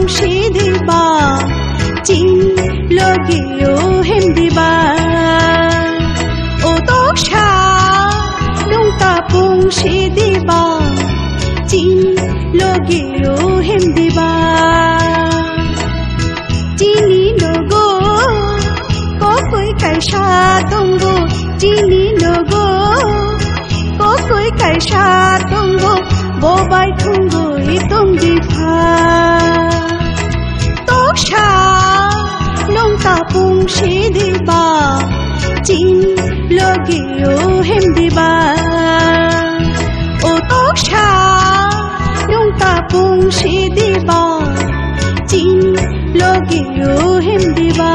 pungsi diba chin loge o hem diba o toksha nung ta pungsi diba chin loge o hem diba chini logo kokoi kaisa tongo chini logo kokoi kaisa tongo bobai thungo itong dipa toksha nong ta pungsi diba chin loge o hem diba o toksha nong ta pungsi diba chin loge o hem diba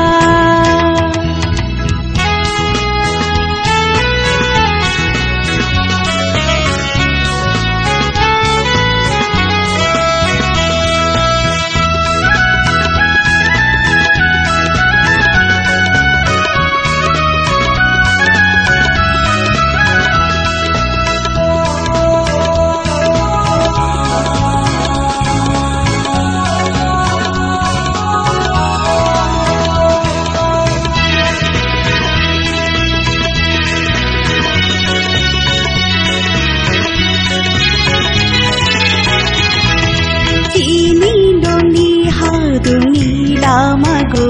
lamago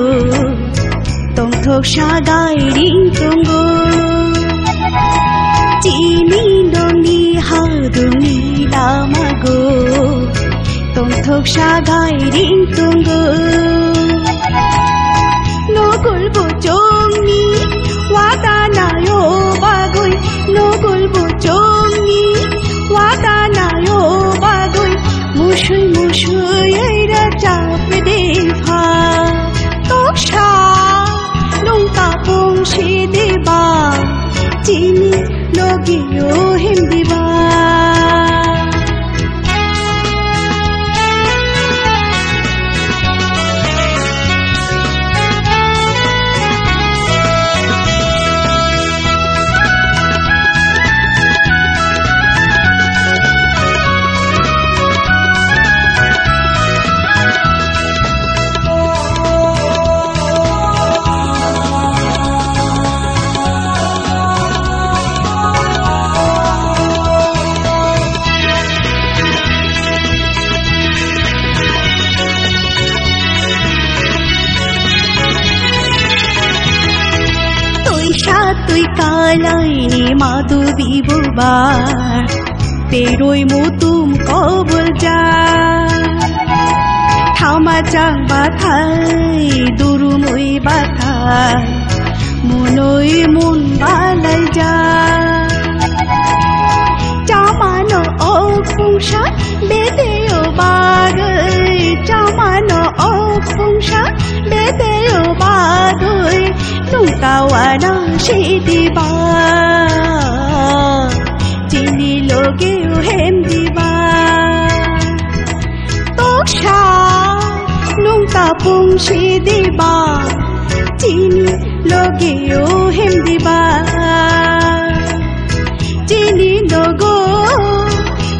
tong thok sagai ring tongo chini doni haduni lamago tong thok sagai ring tongo nogol bojongni wada nayo bagoi nogol bojongni wada nayo bagoi mushui mushui aira chape dekha toksha nong ta pungsi diba chini loge o hem diba তুই কালাই নি মাদু বিবুবার তেরোই মুতুম কবল যা থামা চাং বাথাই দুরুমই বাথাই মনই মন বালাই যা চামানো ও ফুংসা বেদেও বাগৈ চামানো ও ফুংসা বেদেও বাগৈ নুকাওয়ানা সে দিবা চিনি লোগে ও হেম দিবা তোকসা নুকা পুংসি দিবা চিনি লোগে ও হেম দিবা চিনি logo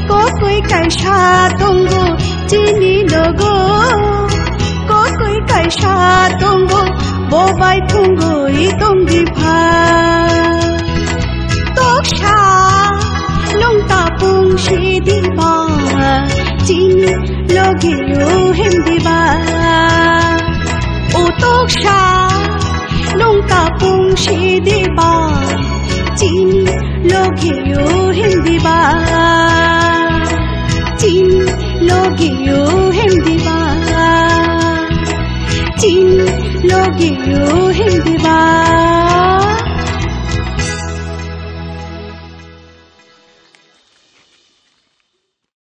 kokoi kaisa tongo chini logo kokoi kaisa tongo bobai thungo itong dipa toksha nong ta pungsi diba chini loge o hem diba o toksha nong ta pungsi diba chini loge o hem diba chini loge o hem diba chini loge o hem diba